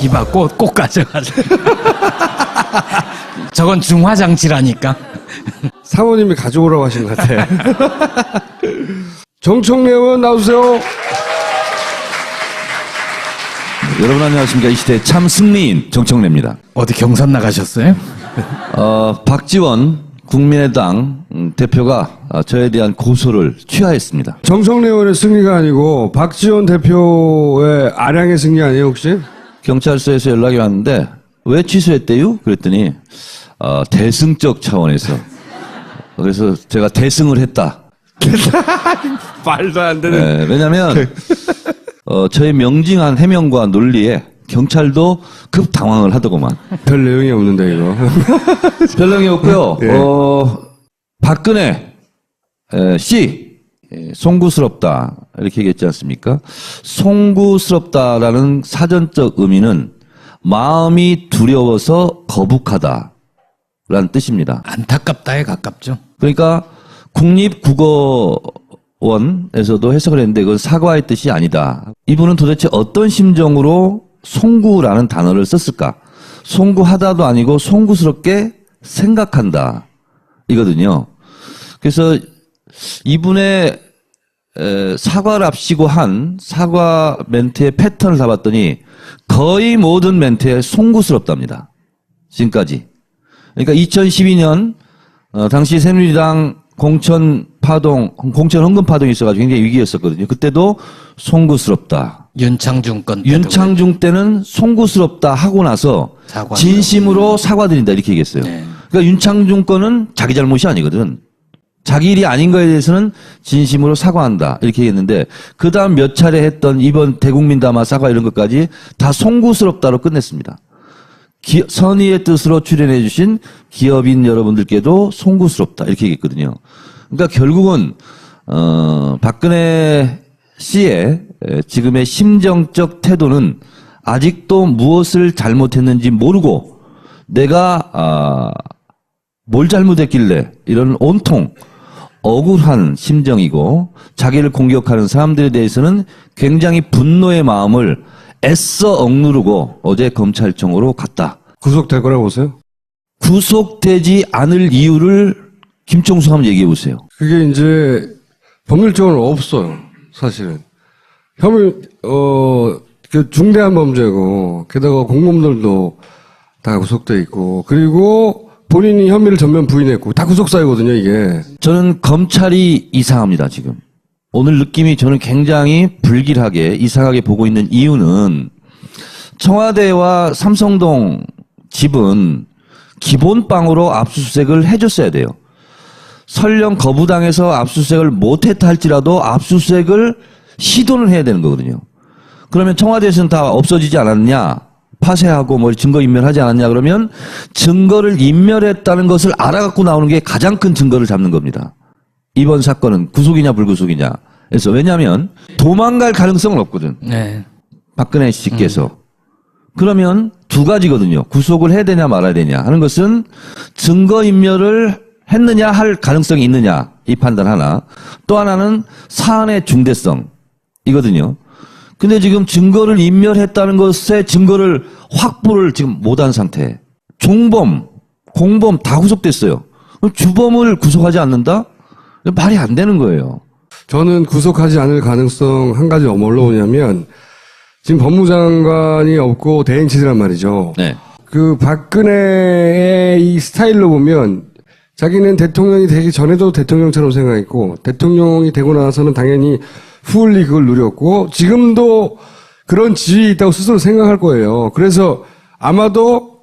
이봐, 꼭 가져가자. 저건 중화장치라니까. 사모님이 가져오라고 하신 것 같아. 정청래 의원 나오세요. 여러분 안녕하십니까. 이 시대의 참 승리인 정청래입니다. 어디 경선 나가셨어요? 박지원 국민의당 대표가 저에 대한 고소를 취하했습니다. 정청래 의원의 승리가 아니고 박지원 대표의 아량의 승리 아니에요 혹시? 경찰서에서 연락이 왔는데 왜 취소했대요? 그랬더니 대승적 차원에서 그래서 제가 대승을 했다. 말도 안 되는. 네, 왜냐하면 저의 명징한 해명과 논리에 경찰도 급 당황을 하더구만. 별 내용이 없는데 이거. 별 내용이 없고요. 예. 박근혜 씨 송구스럽다 이렇게 얘기했지 않습니까? 송구스럽다라는 사전적 의미는 마음이 두려워서 거북하다라는 뜻입니다. 안타깝다에 가깝죠. 그러니까 국립국어원에서도 해석을 했는데 그건 사과의 뜻이 아니다. 이분은 도대체 어떤 심정으로 송구라는 단어를 썼을까? 송구하다도 아니고 송구스럽게 생각한다 이거든요. 그래서 이분의 사과를 앞시고 한 사과 멘트의 패턴을 잡았더니 거의 모든 멘트에 송구스럽답니다. 지금까지. 그러니까 2012년 당시 새누리당 공천 헌금 파동이 있어가지고 굉장히 위기였었거든요. 그때도 송구스럽다. 윤창중 건 때도 윤창중 때는 송구스럽다 하고 나서 진심으로 사과드린다 이렇게 얘기했어요. 네. 그러니까 윤창중 건은 자기 잘못이 아니거든. 자기 일이 아닌 거에 대해서는 진심으로 사과한다 이렇게 얘기했는데 그 다음 몇 차례 했던 이번 대국민 담화 사과 이런 것까지 다 송구스럽다로 끝냈습니다. 선의의 뜻으로 출연해 주신 기업인 여러분들께도 송구스럽다 이렇게 얘기했거든요. 그러니까 결국은 박근혜 씨의 지금의 심정적 태도는 아직도 무엇을 잘못했는지 모르고 내가 뭘 잘못했길래 이런 온통 억울한 심정이고 자기를 공격하는 사람들에 대해서는 굉장히 분노의 마음을 애써 억누르고 어제 검찰청으로 갔다. 구속될 거라고 보세요? 구속되지 않을 이유를 김총수 한번 얘기해 보세요. 그게 이제 법률적으로 없어요. 사실은. 혐의 그 중대한 범죄고 게다가 공범들도 다 구속돼 있고 그리고 본인이 혐의를 전면 부인했고 다 구속사유거든요 이게. 저는 검찰이 이상합니다 지금. 오늘 느낌이 저는 굉장히 불길하게 이상하게 보고 있는 이유는 청와대와 삼성동 집은 기본빵으로 압수수색을 해줬어야 돼요. 설령 거부당해서 압수수색을 못했다 할지라도 압수수색을 시도는 해야 되는 거거든요. 그러면 청와대에서는 다 없어지지 않았냐, 파쇄하고 뭐 증거인멸하지 않았냐 그러면 증거를 인멸했다는 것을 알아갖고 나오는 게 가장 큰 증거를 잡는 겁니다. 이번 사건은 구속이냐 불구속이냐 해서 왜냐하면 도망갈 가능성은 없거든. 네. 박근혜 씨께서. 그러면 두 가지거든요. 구속을 해야 되냐 말아야 되냐 하는 것은 증거인멸을 했느냐 할 가능성이 있느냐 이 판단 하나. 또 하나는 사안의 중대성이거든요. 근데 지금 증거를 인멸했다는 것에 증거를 확보를 지금 못한 상태. 종범, 공범 다 구속됐어요. 그럼 주범을 구속하지 않는다? 말이 안 되는 거예요. 저는 구속하지 않을 가능성 한 가지 뭘로 오냐면 지금 법무장관이 없고 대행치사란 말이죠. 네. 그 박근혜의 이 스타일로 보면 자기는 대통령이 되기 전에도 대통령처럼 생각했고 대통령이 되고 나서는 당연히 후울리 그걸 누렸고 지금도 그런 지위 있다고 스스로 생각할 거예요. 그래서 아마도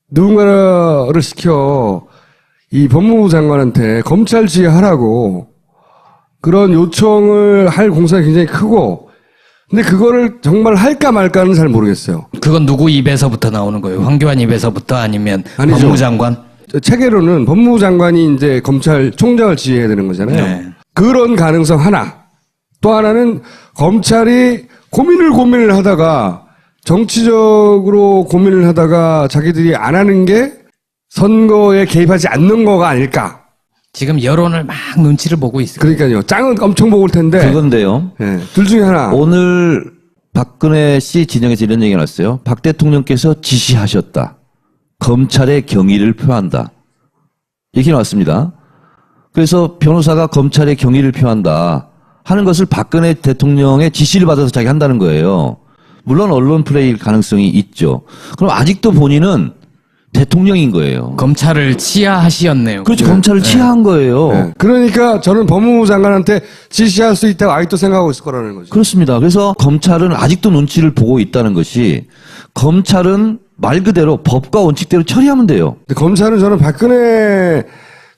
누군가를 시켜 이 법무부 장관한테 검찰 지휘하라고 그런 요청을 할 공산이 굉장히 크고 근데 그거를 정말 할까 말까는 잘 모르겠어요. 그건 누구 입에서부터 나오는 거예요? 황교안 입에서부터 아니면 아니죠. 법무장관? 체계로는 법무부 장관이 이제 검찰총장을 지휘해야 되는 거잖아요. 네. 그런 가능성 하나. 또 하나는 검찰이 고민을 하다가 정치적으로 고민을 하다가 자기들이 안 하는 게 선거에 개입하지 않는 거가 아닐까. 지금 여론을 막 눈치를 보고 있어요. 그러니까요. 짱은 엄청 먹을 텐데. 그건데요. 네, 둘 중에 하나. 오늘 박근혜 씨 진영에서 이런 얘기가 났어요. 박 대통령께서 지시하셨다. 검찰의 경의를 표한다. 이렇게 나왔습니다. 그래서 변호사가 검찰의 경의를 표한다 하는 것을 박근혜 대통령의 지시를 받아서 자기 한다는 거예요. 물론 언론 플레이일 가능성이 있죠. 그럼 아직도 본인은 대통령인 거예요. 검찰을 치하하시었네요. 그렇죠. 검찰을 치하한 거예요. 네. 그러니까 저는 법무부 장관한테 지시할 수 있다고 아직도 생각하고 있을 거라는 거죠. 그렇습니다. 그래서 검찰은 아직도 눈치를 보고 있다는 것이 검찰은 말 그대로 법과 원칙대로 처리하면 돼요. 근데 검찰은 저는 박근혜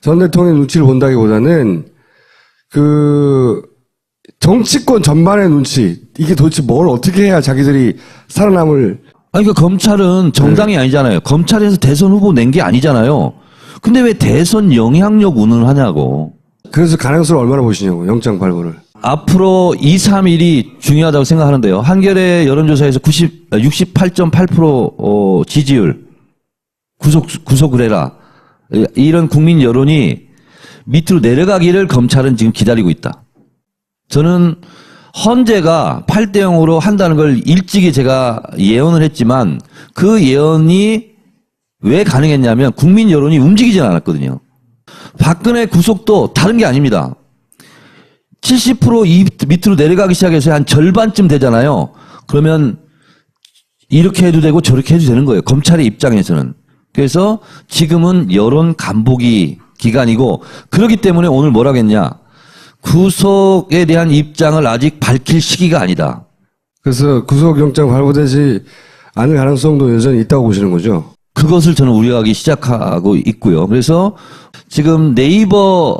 전 대통령의 눈치를 본다기보다는 그 정치권 전반의 눈치, 이게 도대체 뭘 어떻게 해야 자기들이 살아남을. 아니, 그러니까 검찰은 정당이 아니잖아요. 검찰에서 대선 후보 낸 게 아니잖아요. 근데 왜 대선 영향력 운운을 하냐고. 그래서 가능성을 얼마나 보시냐고, 영장 발부를. 앞으로 2, 3일이 중요하다고 생각하는데요. 한겨레 여론조사에서 68.8% 지지율, 구속을 해라. 이런 국민 여론이 밑으로 내려가기를 검찰은 지금 기다리고 있다. 저는 헌재가 8대 0으로 한다는 걸 일찍이 제가 예언을 했지만 그 예언이 왜 가능했냐면 국민 여론이 움직이지 않았거든요. 박근혜 구속도 다른 게 아닙니다. 70% 밑으로 내려가기 시작해서 한 절반쯤 되잖아요. 그러면 이렇게 해도 되고 저렇게 해도 되는 거예요. 검찰의 입장에서는. 그래서 지금은 여론 간보기 기간이고 그렇기 때문에 오늘 뭐라겠냐. 구속에 대한 입장을 아직 밝힐 시기가 아니다. 그래서 구속영장 발부되지 않을 가능성도 여전히 있다고 보시는 거죠? 그것을 저는 우려하기 시작하고 있고요. 그래서 지금 네이버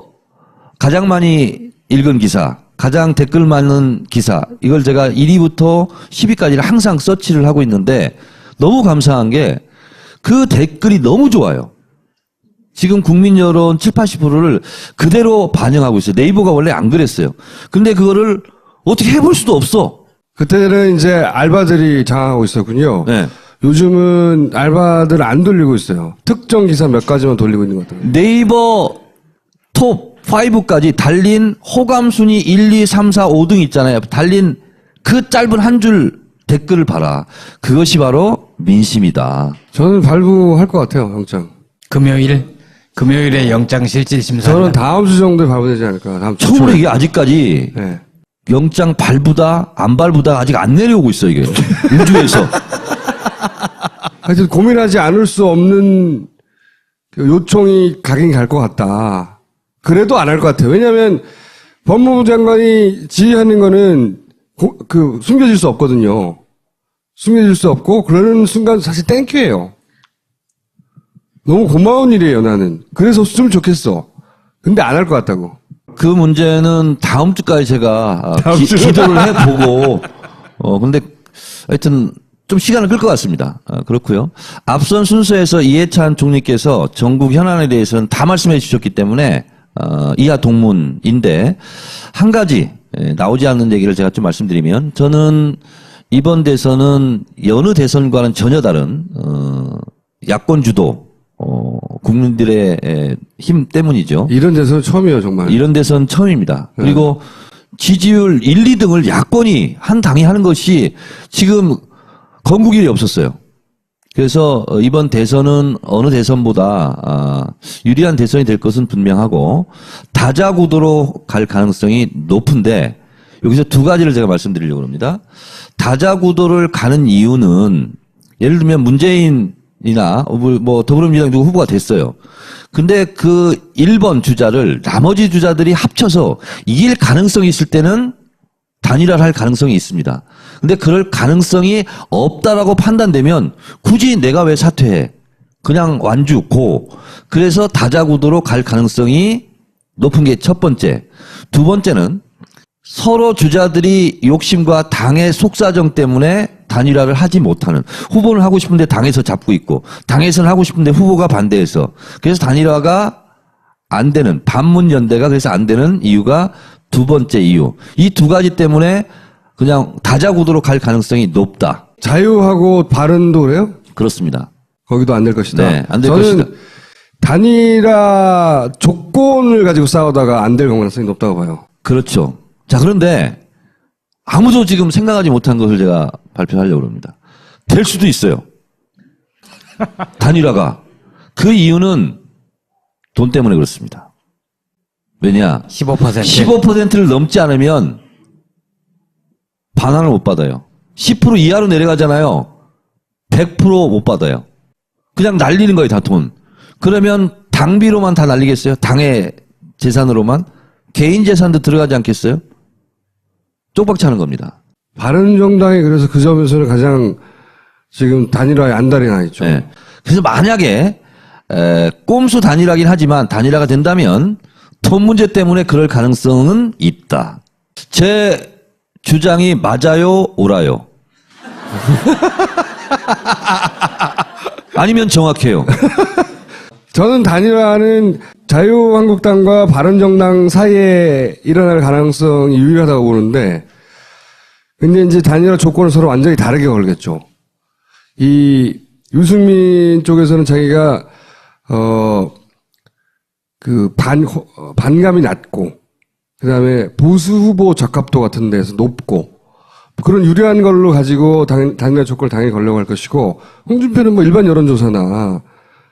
가장 많이 읽은 기사, 가장 댓글 많은 기사, 이걸 제가 1위부터 10위까지를 항상 서치를 하고 있는데 너무 감사한 게 그 댓글이 너무 좋아요. 지금 국민 여론 7, 80%를 그대로 반영하고 있어요. 네이버가 원래 안 그랬어요. 근데 그거를 어떻게 해볼 수도 없어. 그때는 이제 알바들이 장악하고 있었군요. 네. 요즘은 알바들 안 돌리고 있어요. 특정 기사 몇 가지만 돌리고 있는 것 같아요. 네이버 톱 5까지 달린 호감 순위 1, 2, 3, 4, 5등 있잖아요. 달린 그 짧은 한 줄 댓글을 봐라. 그것이 바로 민심이다. 저는 발부할 것 같아요, 영장. 금요일에 영장실질심사. 저는 다음 주 정도에 발부되지 않을까. 다음 주. 처음으로 초에. 이게 아직까지 네. 영장 발부다 안 발부다 아직 안 내려오고 있어 이게 우주에서. 하여튼 고민하지 않을 수 없는 그 요청이 가긴 갈 것 같다. 그래도 안 할 것 같아요. 왜냐하면 법무부 장관이 지휘하는 거는 숨겨질 수 없거든요. 숨겨질 수 없고 그러는 순간 사실 땡큐예요. 너무 고마운 일이에요, 나는. 그래서 했으면 좋겠어. 근데 안 할 것 같다고. 그 문제는 다음 주까지 제가 기도를 해보고 근데 하여튼 좀 시간을 끌 것 같습니다. 그렇고요. 앞선 순서에서 이해찬 총리께서 전국 현안에 대해서는 다 말씀해 주셨기 때문에 이하 동문인데 한 가지 나오지 않는 얘기를 제가 좀 말씀드리면 저는 이번 대선은 여느 대선과는 전혀 다른 야권 주도 국민들의 힘 때문이죠. 이런 데서는 처음이에요, 정말. 이런 데선 처음입니다. 그리고 지지율 1, 2등을 야권이 한 당이 하는 것이 지금 건국 일이 없었어요. 그래서 이번 대선은 어느 대선보다 유리한 대선이 될 것은 분명하고 다자구도로 갈 가능성이 높은데 여기서 두 가지를 제가 말씀드리려고 합니다. 다자구도를 가는 이유는 예를 들면 문재인이나 뭐 더불어민주당 누구 후보가 됐어요. 근데 그 1번 주자를 나머지 주자들이 합쳐서 이길 가능성이 있을 때는 단일화를 할 가능성이 있습니다. 근데 그럴 가능성이 없다라고 판단되면 굳이 내가 왜 사퇴해? 그냥 완주 고. 그래서 다자구도로 갈 가능성이 높은 게 첫 번째. 두 번째는 서로 주자들이 욕심과 당의 속사정 때문에 단일화를 하지 못하는, 후보는 하고 싶은데 당에서 잡고 있고 당에서는 하고 싶은데 후보가 반대해서, 그래서 단일화가 안 되는, 반문연대가 그래서 안 되는 이유가 두 번째 이유. 이 두 가지 때문에 그냥 다자구도로 갈 가능성이 높다. 자유하고 바른도 그래요? 그렇습니다. 거기도 안 될 것이다. 네, 안 될 저는 것이다. 단일화 조건을 가지고 싸우다가 안 될 가능성이 높다고 봐요. 그렇죠. 자, 그런데 아무도 지금 생각하지 못한 것을 제가 발표하려고 합니다. 될 수도 있어요. 단일화가. 그 이유는 돈 때문에 그렇습니다. 왜냐? 15%. 15%를 넘지 않으면 반환을 못 받아요. 10% 이하로 내려가잖아요. 100% 못 받아요. 그냥 날리는 거예요, 다 돈. 그러면 당비로만 다 날리겠어요? 당의 재산으로만? 개인 재산도 들어가지 않겠어요? 쪽박 차는 겁니다. 바른정당이 그래서 그 점에서는 가장 지금 단일화에 안달이 나 있죠. 네. 그래서 만약에 꼼수 단일화긴 하지만 단일화가 된다면 돈 문제 때문에 그럴 가능성은 있다. 제 주장이 맞아요, 옳아요? 아니면 정확해요? 저는 단일화는 자유한국당과 바른정당 사이에 일어날 가능성이 유리하다고 보는데, 근데 이제 단일화 조건을 서로 완전히 다르게 걸겠죠. 이 유승민 쪽에서는 자기가 반감이 낮고, 그다음에 보수 후보 적합도 같은 데서 높고, 그런 유리한 걸로 가지고 단일화 조건을 당연히 걸려고 할 것이고, 홍준표는 뭐 일반 여론조사나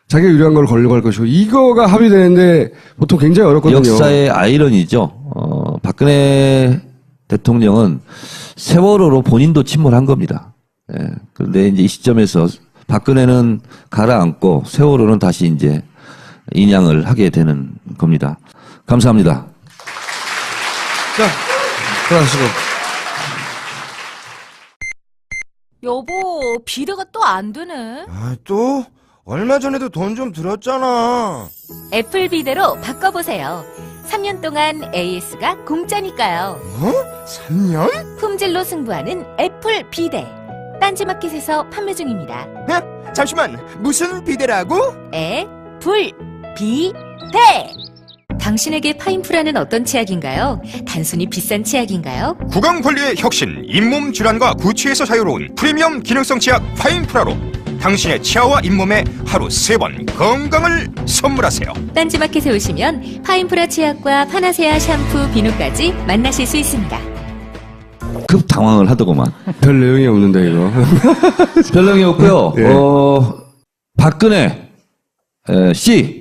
자기가 유리한 걸 걸려고 할 것이고, 이거가 합의되는데 보통 굉장히 어렵거든요. 역사의 아이러니죠. 박근혜 대통령은 세월호로 본인도 침몰한 겁니다. 예. 그런데 이제 이 시점에서 박근혜는 가라앉고 세월호는 다시 이제 인양을 하게 되는 겁니다. 감사합니다. 자, 들어가시고. 여보, 비대가 또 안 되네. 아, 또? 얼마 전에도 돈 좀 들었잖아. 애플 비대로 바꿔보세요. 3년 동안 AS가 공짜니까요. 어? 3년? 품질로 승부하는 애플 비대. 딴지마켓에서 판매 중입니다. 에? 잠시만, 무슨 비대라고? 애플 비대. 당신에게 파인프라는 어떤 치약인가요? 단순히 비싼 치약인가요? 구강 관리의 혁신, 잇몸 질환과 구취에서 자유로운 프리미엄 기능성 치약 파인프라로 당신의 치아와 잇몸에 하루 3번 건강을 선물하세요. 딴지마켓에 오시면 파인프라 치약과 파나세아 샴푸, 비누까지 만나실 수 있습니다. 급 당황을 하더구만. 별 내용이 없는데, 이거. 별명이 없고요. 네. 박근혜 씨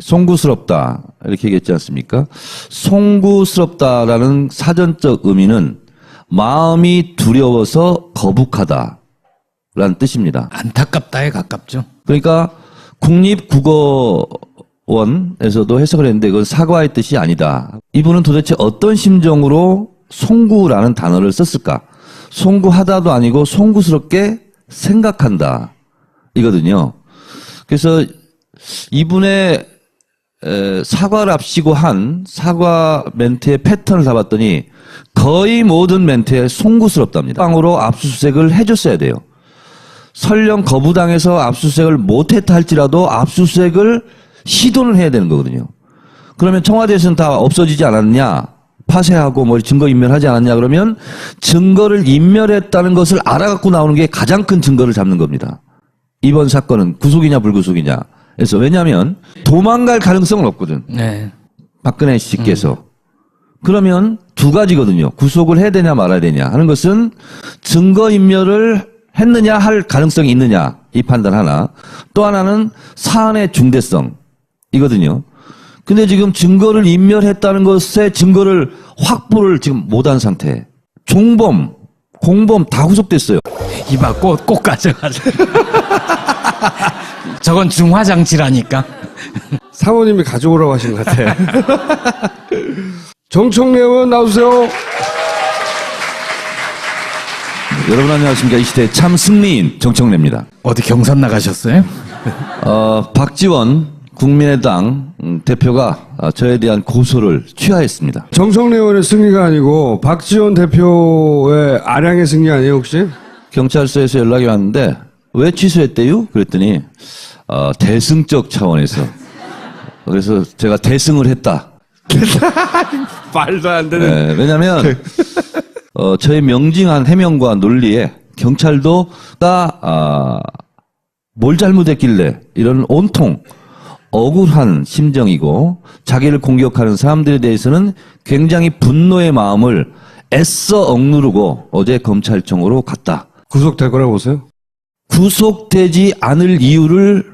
송구스럽다 이렇게 얘기했지 않습니까? 송구스럽다라는 사전적 의미는 마음이 두려워서 거북하다라는 뜻입니다. 안타깝다에 가깝죠. 그러니까 국립국어원에서도 해석을 했는데 그건 사과의 뜻이 아니다. 이분은 도대체 어떤 심정으로 송구라는 단어를 썼을까? 송구하다도 아니고 송구스럽게 생각한다 이거든요. 그래서 이분의 사과를 앞시고 한 사과 멘트의 패턴을 잡았더니 거의 모든 멘트에 송구스럽답니다. 빵으로 압수수색을 해줬어야 돼요. 설령 거부당해서 압수수색을 못했다 할지라도 압수수색을 시도는 해야 되는 거거든요. 그러면 청와대에서는 다 없어지지 않았냐? 파쇄하고 뭐 증거 인멸하지 않았냐? 그러면 증거를 인멸했다는 것을 알아갖고 나오는 게 가장 큰 증거를 잡는 겁니다. 이번 사건은 구속이냐 불구속이냐. 그래서 왜냐하면 도망갈 가능성은 없거든. 네. 박근혜 씨께서. 그러면 두 가지거든요. 구속을 해야 되냐 말아야 되냐 하는 것은 증거인멸을 했느냐 할 가능성이 있느냐 이 판단 하나. 또 하나는 사안의 중대성이거든요. 근데 지금 증거를 인멸했다는 것에 증거를 확보를 지금 못한 상태. 종범, 공범 다 구속됐어요. 이봐, 꼭 가져가자. 저건 중화장치라니까. 사모님이 가져오라고 하신 것 같아. 정청래 의원 나오세요. 여러분 안녕하십니까. 이 시대의 참 승리인 정청래입니다. 어디 경선 나가셨어요? 박지원 국민의당 대표가 저에 대한 고소를 취하했습니다. 정청래 의원의 승리가 아니고 박지원 대표의 아량의 승리 아니에요, 혹시? 경찰서에서 연락이 왔는데 왜 취소했대요? 그랬더니 대승적 차원에서. 그래서 제가 대승을 했다. 말도 안 되는. 네, 왜냐하면 저의 명징한 해명과 논리에 경찰도가 뭘 잘못했길래 이런 온통 억울한 심정이고 자기를 공격하는 사람들에 대해서는 굉장히 분노의 마음을 애써 억누르고 어제 검찰청으로 갔다. 구속될 거라고 보세요? 구속되지 않을 이유를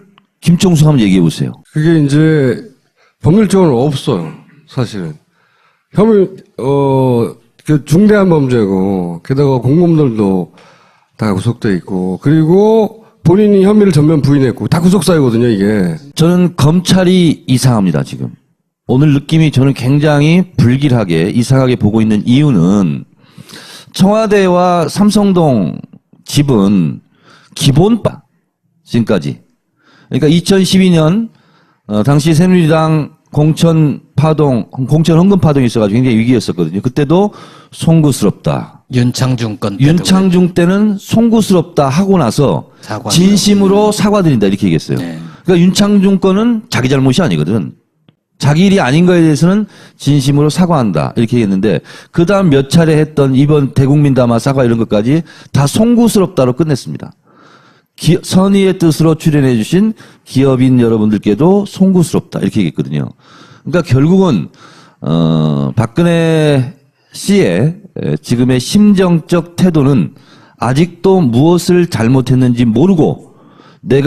김총수 한번 얘기해 보세요. 그게 이제 법률적으로 없어요. 사실은. 그 중대한 범죄고, 게다가 공범들도 다 구속돼 있고, 그리고 본인이 혐의를 전면 부인했고, 다 구속사유거든요, 이게. 저는 검찰이 이상합니다, 지금. 오늘 느낌이 저는 굉장히 불길하게 이상하게 보고 있는 이유는 청와대와 삼성동 집은 기본빠, 지금까지. 그러니까 2012년, 당시 새누리당 공천 헌금 파동이 있어가지고 굉장히 위기였었거든요. 그때도 송구스럽다. 윤창중 건 때도 윤창중 때는 송구스럽다 하고 나서 사과한다. 진심으로 사과드린다 이렇게 얘기했어요. 네. 그러니까 윤창중 건은 자기 잘못이 아니거든. 자기 일이 아닌 거에 대해서는 진심으로 사과한다 이렇게 얘기했는데 그 다음 몇 차례 했던 이번 대국민 담화 사과 이런 것까지 다 송구스럽다로 끝냈습니다. 선의의 뜻으로 출연해 주신 기업인 여러분들께도 송구스럽다 이렇게 얘기했거든요. 그러니까 결국은 박근혜 씨의 지금의 심정적 태도는 아직도 무엇을 잘못했는지 모르고 내가